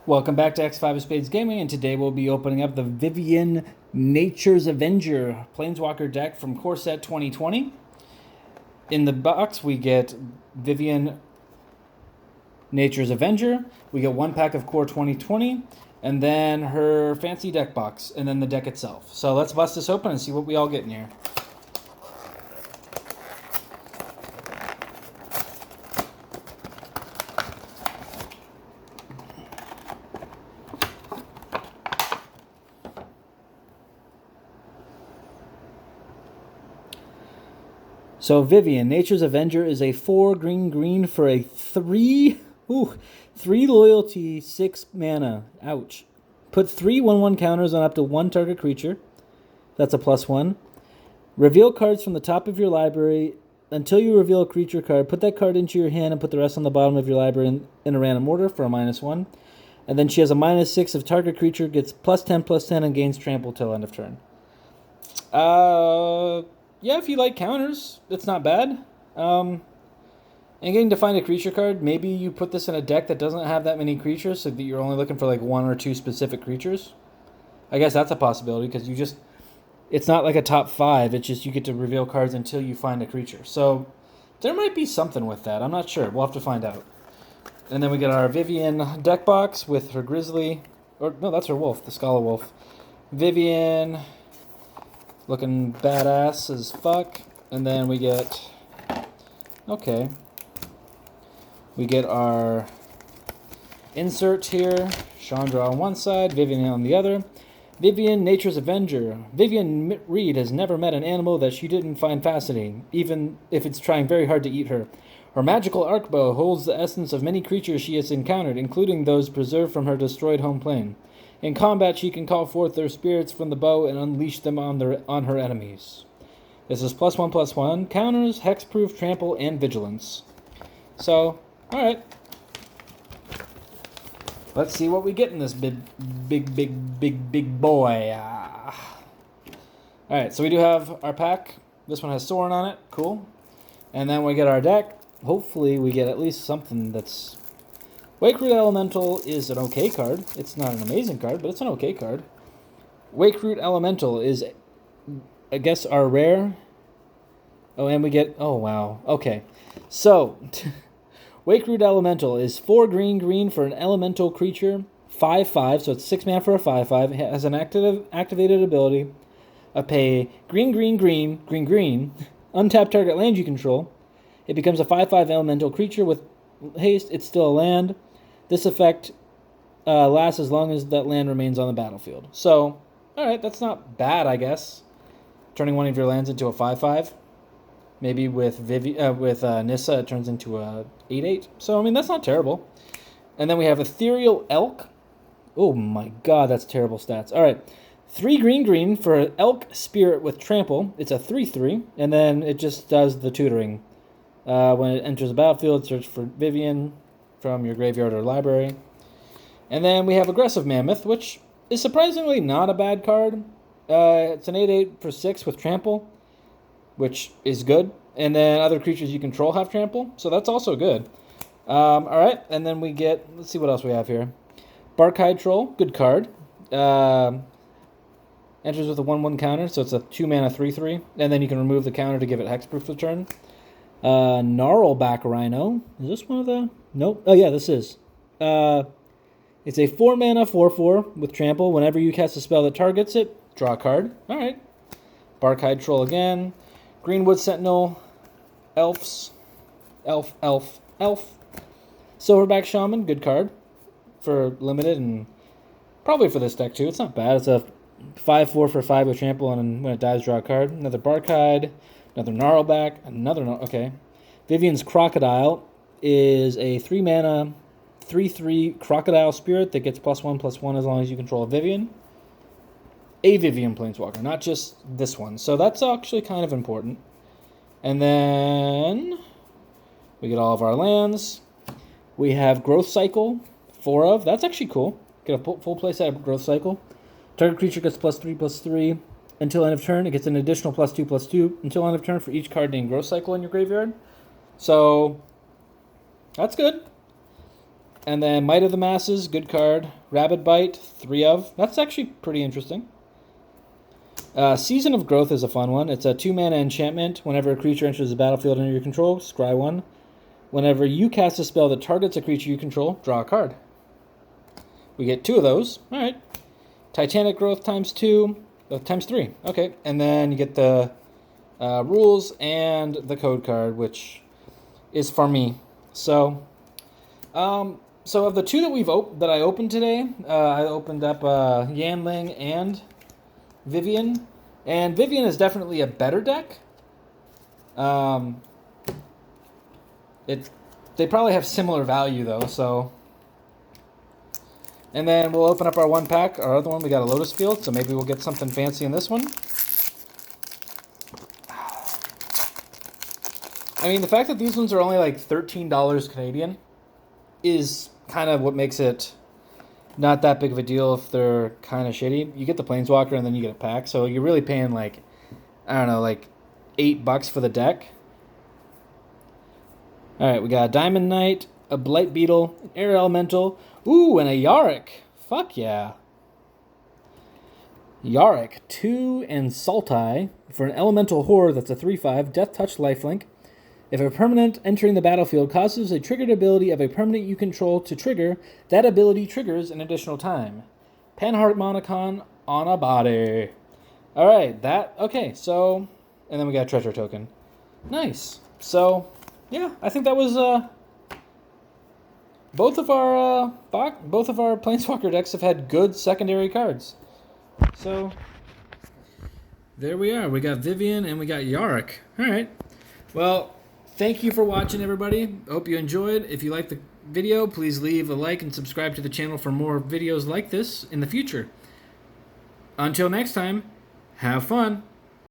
Welcome back to X5 of Spades Gaming, and today we'll be opening up the Vivien Nature's Avenger Planeswalker deck from Core Set 2020. In the box, we get Vivien Nature's Avenger, we get one pack of Core 2020, and then her fancy deck box, and then the deck itself. So let's bust this open and see what we all get in here. So Vivien, Nature's Avenger, is a 4 green for a 3 loyalty, 6 mana. Ouch. Put 3 1/1 counters on up to one target creature. That's a +1. Reveal cards from the top of your library until you reveal a creature card. Put that card into your hand and put the rest on the bottom of your library in a random order for a -1. And then she has a -6 if target creature gets +10/+10 and gains trample till end of turn. Yeah, if you like counters, it's not bad. And getting to find a creature card, maybe you put this in a deck that doesn't have that many creatures, so that you're only looking for like 1 or 2 specific creatures. I guess that's a possibility, because it's not like a top 5, it's just you get to reveal cards until you find a creature. So there might be something with that, I'm not sure, we'll have to find out. And then we get our Vivien deck box with her Grizzly, or no, that's her wolf, the Scholar Wolf. Vivien, looking badass as fuck. And then we get, okay, we get our insert here. Chandra on one side, Vivien on the other. Vivien, Nature's Avenger. Vivien Reed has never met an animal that she didn't find fascinating, even if it's trying very hard to eat her. Her magical arc bow holds the essence of many creatures she has encountered, including those preserved from her destroyed home plane. In combat, she can call forth their spirits from the bow and unleash them on her enemies. This is +1/+1, counters, hexproof, trample, and vigilance. So, alright. Let's see what we get in this big boy. Alright, so we do have our pack. This one has Sorin on it. Cool. And then we get our deck. Hopefully we get at least something that's... Wakeroot Elemental is an okay card. It's not an amazing card, but it's an okay card. Wakeroot Elemental is, I guess, our rare. Oh, and we get... Oh, wow. Okay. So, Wakeroot Elemental is 4 green for an elemental creature. 5/5, so it's 6 mana for a 5/5. It has an activated ability of pay green, untap target land you control. It becomes a 5/5 elemental creature with haste. It's still a land. This effect lasts as long as that land remains on the battlefield. So, alright, that's not bad, I guess. Turning one of your lands into a 5/5. Maybe with Nissa, it turns into a 8/8. So, I mean, that's not terrible. And then we have Ethereal Elk. Oh my god, that's terrible stats. Alright, 3 green for an Elk Spirit with Trample. It's a 3/3, and then it just does the tutoring. When it enters the battlefield, search for Vivien from your graveyard or library. And then we have Aggressive Mammoth, which is surprisingly not a bad card. It's an 8/8 for 6 with Trample, which is good. And then other creatures you control have Trample, so that's also good. Alright, and then we get... Let's see what else we have here. Barkhide Troll, good card. Enters with a 1/1 counter, so it's a 2 mana 3/3. And then you can remove the counter to give it hexproof for turn. Gnarlback Rhino. Is this one of the... Nope. Oh, yeah, this is. It's a 4 mana 4/4 with trample. Whenever you cast a spell that targets it, draw a card. Alright. Barkhide Troll again. Greenwood Sentinel. Elf. Silverback Shaman, good card. For limited and probably for this deck too. It's not bad. It's a 5/4 for 5 with trample, and when it dies, draw a card. Another Barkhide. Another Gnarlback, okay. Vivien's Crocodile is a 3 mana, 3/3 Crocodile Spirit that gets +1/+1 as long as you control a Vivien. A Vivien Planeswalker, not just this one. So that's actually kind of important. And then we get all of our lands. We have Growth Cycle, 4 of. That's actually cool. Get a full play set of Growth Cycle. Target creature gets +3/+3. Until end of turn, it gets an additional +2/+2 until end of turn for each card named Growth Cycle in your graveyard. So, that's good. And then Might of the Masses, good card. Rabid Bite, 3 of. That's actually pretty interesting. Season of Growth is a fun one. It's a 2-mana enchantment. Whenever a creature enters the battlefield under your control, scry 1. Whenever you cast a spell that targets a creature you control, draw a card. We get 2 of those. All right. Titanic Growth times 2. Times 3. Okay. And then you get the rules and the code card, which is for me. So, so of the 2 that I opened today, I opened up Yanling and Vivien. And Vivien is definitely a better deck. They probably have similar value though, so. And then we'll open up our 1 pack. Our other one, we got a Lotus Field, so maybe we'll get something fancy in this one. I mean, the fact that these ones are only like $13 Canadian is kind of what makes it not that big of a deal if they're kind of shitty. You get the Planeswalker and then you get a pack, so you're really paying like, I don't know, like $8 for the deck. All right, we got a Diamond Knight, a Blight Beetle, an Air Elemental, ooh, and a Yarick. Fuck yeah. Yarick, 2 and Sultai for an Elemental Horror that's a 3/5, Death Touch Lifelink. If a permanent entering the battlefield causes a triggered ability of a permanent you control to trigger, that ability triggers an additional time. Panharmonicon on a body. All right, okay, so, and then we got a treasure token. Nice. So, yeah, I think that was both of our Planeswalker decks have had good secondary cards. So there we are. We got Vivien and we got Yarick. All right. Well, thank you for watching, everybody. Hope you enjoyed. If you liked the video, please leave a like and subscribe to the channel for more videos like this in the future. Until next time, have fun.